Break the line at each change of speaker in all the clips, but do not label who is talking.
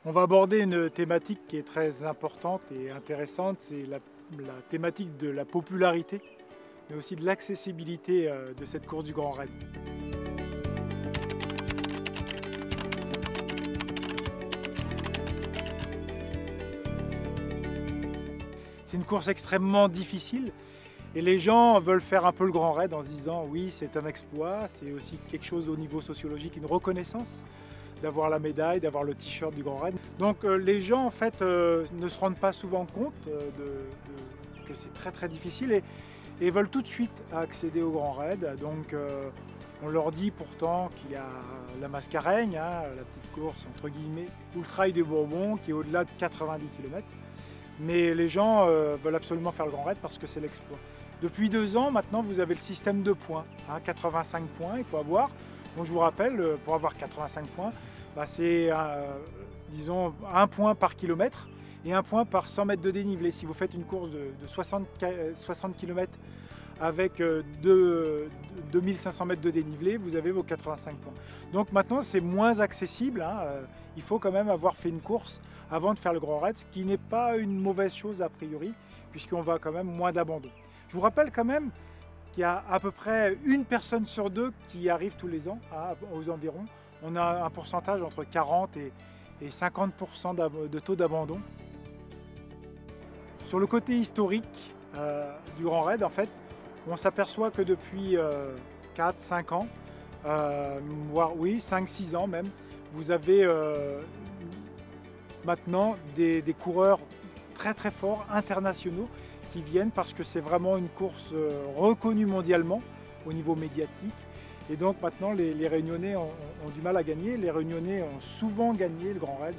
On va aborder une thématique qui est très importante et intéressante, c'est la thématique de la popularité, mais aussi de l'accessibilité de cette course du Grand Raid. C'est une course extrêmement difficile et les gens veulent faire un peu le Grand Raid en se disant oui, c'est un exploit, c'est aussi quelque chose au niveau sociologique, une reconnaissance d'avoir la médaille, d'avoir le t-shirt du Grand Raid. Donc les gens en fait ne se rendent pas souvent compte que c'est très difficile et veulent tout de suite accéder au Grand Raid. Donc on leur dit pourtant qu'il y a la Mascareigne, hein, la petite course entre guillemets, ou le Trail du Bourbon qui est au-delà de 90 km. Mais les gens veulent absolument faire le Grand Raid parce que c'est l'exploit. Depuis 2 ans maintenant vous avez le système de points, hein, 85 points il faut avoir. Donc je vous rappelle, pour avoir 85 points, bah c'est disons 1 point par kilomètre et 1 point par 100 mètres de dénivelé. Si vous faites une course de 60 km avec 2500 mètres de dénivelé, vous avez vos 85 points. Donc maintenant c'est moins accessible, hein, il faut quand même avoir fait une course avant de faire le Grand Raid, ce qui n'est pas une mauvaise chose a priori, puisqu'on va quand même moins d'abandon. Je vous rappelle quand même qu'il y a à peu près 1 personne sur 2 qui arrive tous les ans, aux environs. On a un pourcentage entre 40 et 50% de taux d'abandon. Sur le côté historique du Grand Raid, en fait, on s'aperçoit que depuis 4-5 ans, voire oui, 5-6 ans même, vous avez maintenant des coureurs très forts, internationaux, qui viennent parce que c'est vraiment une course reconnue mondialement au niveau médiatique. Et donc maintenant les Réunionnais ont du mal à gagner. Les Réunionnais ont souvent gagné le Grand Raid.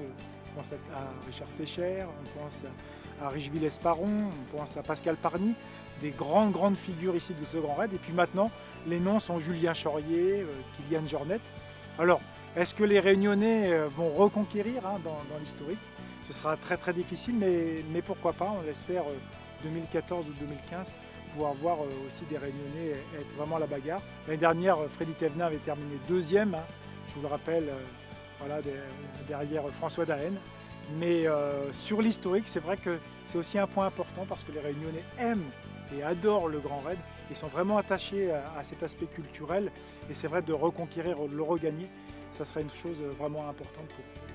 On pense à Richard Técher, on pense à Richeville-Esparon, on pense à Pascal Parny, des grandes figures ici de ce Grand Raid. Et puis maintenant, les noms sont Julien Chaurier, Kylian Jornet. Alors, est-ce que les Réunionnais vont reconquérir dans l'historique? Ce sera très difficile, mais pourquoi pas, on l'espère 2014 ou 2015, pouvoir voir aussi des Réunionnais être vraiment à la bagarre. L'année dernière, Freddy Thévenin avait terminé 2e, hein, je vous le rappelle, voilà, derrière François Daen. Mais sur l'historique, c'est vrai que c'est aussi un point important parce que les Réunionnais aiment et adorent le Grand Raid et sont vraiment attachés à cet aspect culturel. Et c'est vrai de reconquérir, de le regagner, ça serait une chose vraiment importante pour eux.